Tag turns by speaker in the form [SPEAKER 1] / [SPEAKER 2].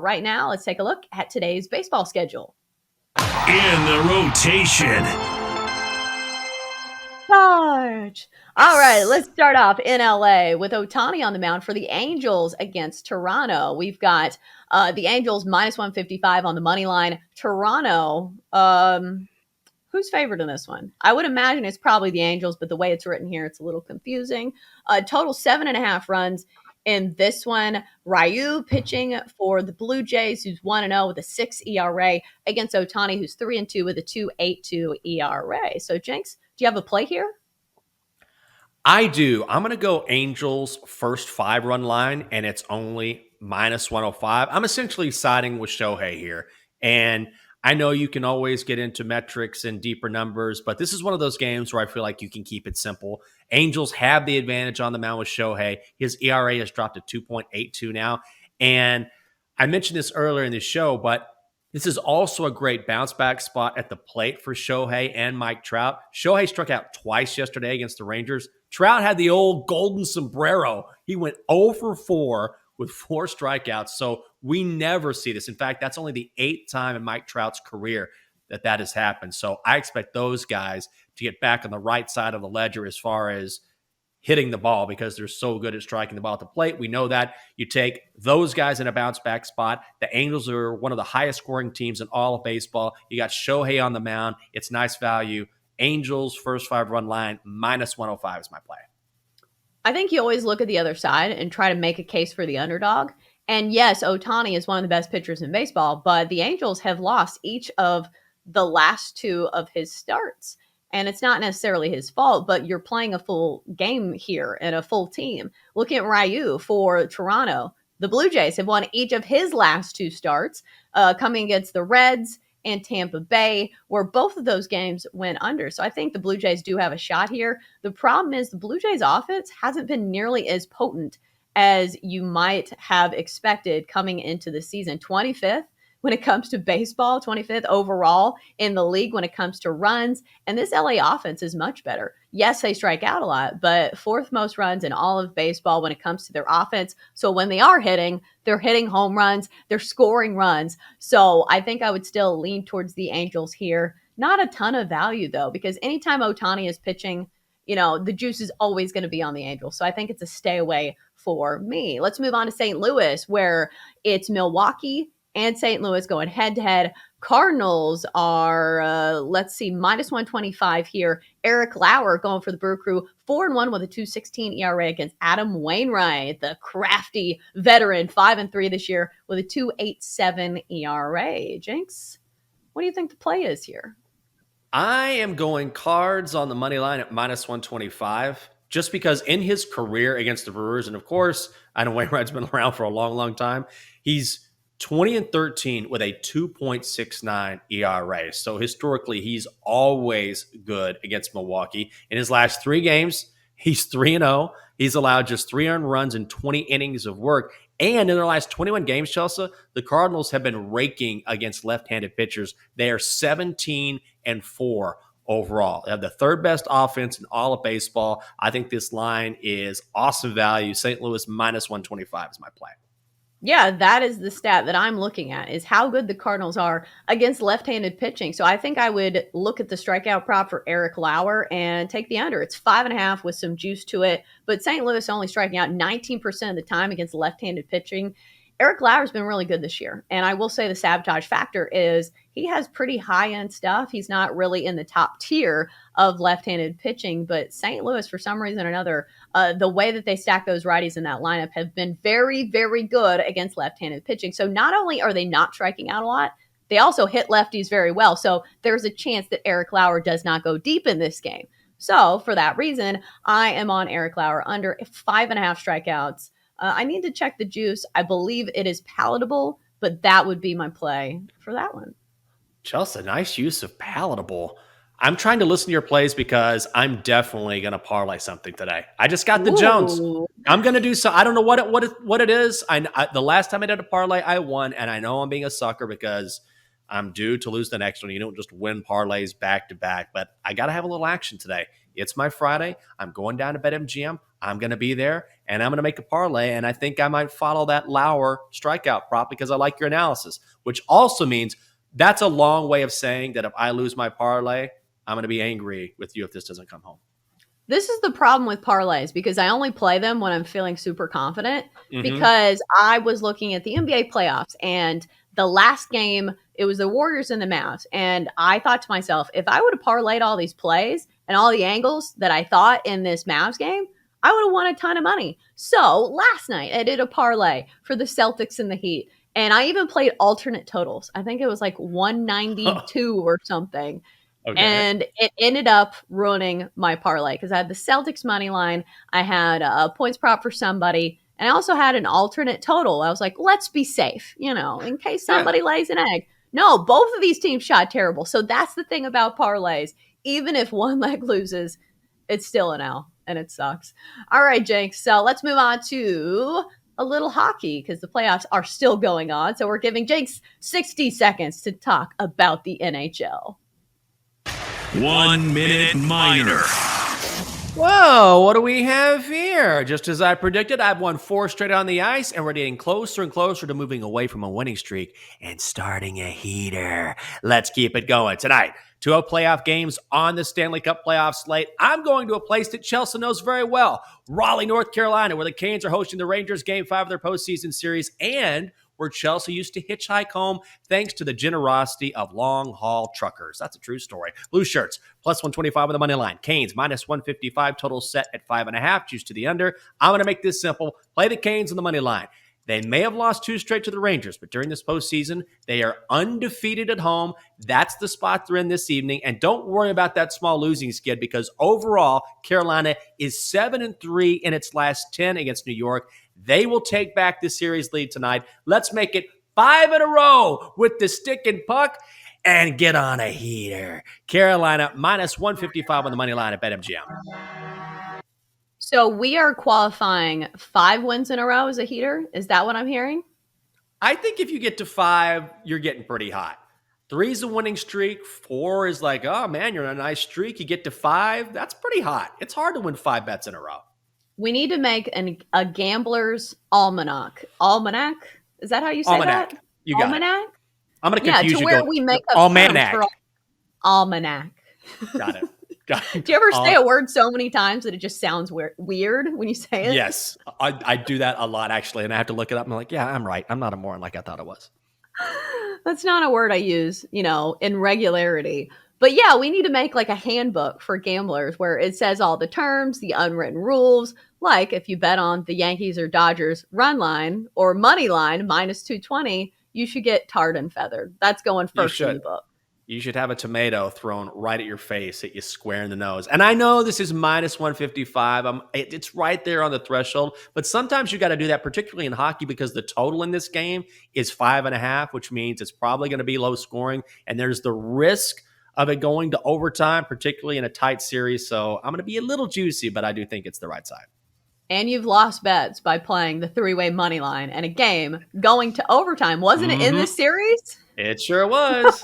[SPEAKER 1] Right now, let's take a look at today's baseball schedule.
[SPEAKER 2] In the rotation.
[SPEAKER 1] Charge. All right, let's start off in LA with Ohtani on the mound for the Angels against Toronto. We've got the Angels minus 155 on the money line. Toronto, who's favored in this one? I would imagine it's probably the Angels, but the way it's written here, it's a little confusing. Total 7.5 runs in this one. Ryu pitching for the Blue Jays, who's 1-0 with a 6 ERA, against Ohtani, who's 3-2 with a 2.82 ERA. So, Jenks, do you have a play here?
[SPEAKER 3] I do. I'm going to go Angels first 5-run line, and it's only minus 105. I'm essentially siding with Shohei here. And I know you can always get into metrics and deeper numbers, but this is one of those games where I feel like you can keep it simple. Angels have the advantage on the mound with Shohei. His ERA has dropped to 2.82 now. And I mentioned this earlier in the show, but this is also a great bounce back spot at the plate for Shohei and Mike Trout. Shohei struck out twice yesterday against the Rangers. Trout had the old golden sombrero. He went 0 for 4 with 4 strikeouts. So we never see this. In fact, that's only the 8th time in Mike Trout's career that has happened. So I expect those guys to get back on the right side of the ledger as far as hitting the ball, because they're so good at striking the ball at the plate. We know that. You take those guys in a bounce back spot. The Angels are one of the highest scoring teams in all of baseball. You got Shohei on the mound. It's nice value. Angels first 5-run line minus 105 is my play.
[SPEAKER 1] I think you always look at the other side and try to make a case for the underdog. And yes, Ohtani is one of the best pitchers in baseball, but the Angels have lost each of the last 2 of his starts. And it's not necessarily his fault, but you're playing a full game here and a full team. Looking at Ryu for Toronto, the Blue Jays have won each of his last 2 starts, coming against the Reds and Tampa Bay, where both of those games went under. So I think the Blue Jays do have a shot here. The problem is the Blue Jays offense hasn't been nearly as potent as you might have expected coming into the season. 25th when it comes to baseball, 25th overall in the league when it comes to runs. And this LA offense is much better. Yes, they strike out a lot, but 4th most runs in all of baseball when it comes to their offense. So when they are hitting, they're hitting home runs, they're scoring runs. So I think I would still lean towards the Angels here. Not a ton of value, though, because anytime Ohtani is pitching, the juice is always going to be on the Angels. So I think it's a stay away for me. Let's move on to St. Louis, where it's Milwaukee and St. Louis going head-to-head. Cardinals are, minus 125 here. Eric Lauer going for the Brew Crew, 4-1 with a 2.16 ERA against Adam Wainwright, the crafty veteran, 5-3 this year with a 2.87 ERA. Jenks, what do you think the play is here?
[SPEAKER 3] I am going Cards on the money line at minus 125, just because in his career against the Brewers, and of course, Adam Wainwright's been around for a long, long time, he's 20-13 with a 2.69 ERA. So historically, he's always good against Milwaukee. In his last 3 games, he's 3-0. He's allowed just 3 earned runs in 20 innings of work. And in their last 21 games, Chelsea, the Cardinals have been raking against left-handed pitchers. They are 17-4 overall. They have the 3rd best offense in all of baseball. I think this line is awesome value. St. Louis minus 125 is my play.
[SPEAKER 1] Yeah, that is the stat that I'm looking at, is how good the Cardinals are against left-handed pitching. So I think I would look at the strikeout prop for Eric Lauer and take the under. It's 5.5 with some juice to it, but St. Louis only striking out 19% of the time against left-handed pitching. Eric Lauer's been really good this year. And I will say the sabotage factor is he has pretty high-end stuff. He's not really in the top tier of left-handed pitching, but St. Louis, for some reason or another, the way that they stack those righties in that lineup have been very, very good against left-handed pitching. So not only are they not striking out a lot, they also hit lefties very well. So there's a chance that Eric Lauer does not go deep in this game. So for that reason, I am on Eric Lauer under 5.5 strikeouts. I need to check the juice. I believe it is palatable, but that would be my play for that one.
[SPEAKER 3] Chelsea, nice use of palatable. I'm trying to listen to your plays because I'm definitely going to parlay something today. I just got the Jones. I'm going to do so. I don't know what it is. The last time I did a parlay, I won, and I know I'm being a sucker because I'm due to lose the next one. You don't just win parlays back to back, but I got to have a little action today. It's my Friday. I'm going down to BetMGM. I'm going to be there and I'm going to make a parlay. And I think I might follow that Lauer strikeout prop because I like your analysis, which also means that's a long way of saying that if I lose my parlay, I'm going to be angry with you if this doesn't come home.
[SPEAKER 1] This is the problem with parlays because I only play them when I'm feeling super confident
[SPEAKER 3] Mm-hmm.
[SPEAKER 1] because I was looking at the NBA playoffs and the last game, it was the Warriors and the Mavs. And I thought to myself, if I would have parlayed all these plays and all the angles that I thought in this Mavs game, I would have won a ton of money. So last night I did a parlay for the Celtics and the Heat. And I even played alternate totals. I think it was like 192 or something.
[SPEAKER 3] Okay.
[SPEAKER 1] And it ended up ruining my parlay because I had the Celtics money line. I had a points prop for somebody. And I also had an alternate total. I was like, let's be safe, in case somebody lays an egg. No, both of these teams shot terrible. So that's the thing about parlays. Even if one leg loses, it's still an L and it sucks. All right, Jenks. So let's move on to a little hockey because the playoffs are still going on. So we're giving Jenks 60 seconds to talk about the NHL.
[SPEAKER 2] 1 minute minor.
[SPEAKER 3] Whoa, what do we have here? Just as I predicted, I've won 4 straight on the ice, and we're getting closer and closer to moving away from a winning streak and starting a heater. Let's keep it going. Tonight, 2 playoff games on the Stanley Cup playoff slate. I'm going to a place that Chelsea knows very well, Raleigh, North Carolina, where the Canes are hosting the Rangers Game 5 of their postseason series, and where Chelsea used to hitchhike home thanks to the generosity of long-haul truckers. That's a true story. Blue shirts, plus 125 on the money line. Canes, minus 155, total set at 5.5, juice to the under. I'm going to make this simple. Play the Canes on the money line. They may have lost 2 straight to the Rangers, but during this postseason, they are undefeated at home. That's the spot they're in this evening. And don't worry about that small losing skid because overall, Carolina is 7-3 in its last 10 against New York. They will take back the series lead tonight. Let's make it 5 in a row with the stick and puck and get on a heater. Carolina, minus 155 on the money line at BetMGM.
[SPEAKER 1] So we are qualifying 5 wins in a row as a heater. Is that what I'm hearing?
[SPEAKER 3] I think if you get to 5, you're getting pretty hot. 3 is a winning streak. 4 is like, oh man, you're on a nice streak. You get to 5, that's pretty hot. It's hard to win 5 bets in a row.
[SPEAKER 1] We need to make a gambler's almanac. Almanac? Is that how you say
[SPEAKER 3] almanac.
[SPEAKER 1] that?
[SPEAKER 3] You got
[SPEAKER 1] almanac?
[SPEAKER 3] It. I'm going to confuse you.
[SPEAKER 1] To where we make up
[SPEAKER 3] almanac.
[SPEAKER 1] terms for almanac.
[SPEAKER 3] Got it.
[SPEAKER 1] Do you ever say a word so many times that it just sounds weird when you say it?
[SPEAKER 3] Yes. I do that a lot, actually, and I have to look it up. I'm like, yeah, I'm right. I'm not a moron like I thought it was.
[SPEAKER 1] That's not a word I use, in regularity. But yeah, we need to make like a handbook for gamblers where it says all the terms, the unwritten rules, like if you bet on the Yankees or Dodgers run line or money line minus 220, you should get tarred and feathered. That's going first in the book.
[SPEAKER 3] You should have a tomato thrown right at your face, hit you square in the nose. And I know this is minus 155. It's right there on the threshold. But sometimes you got to do that, particularly in hockey, because the total in this game is 5.5, which means it's probably going to be low scoring. And there's the risk of it going to overtime, particularly in a tight series. So I'm going to be a little juicy, but I do think it's the right side.
[SPEAKER 1] And you've lost bets by playing the 3-way money line and a game going to overtime. Wasn't it in this series?
[SPEAKER 3] It sure was.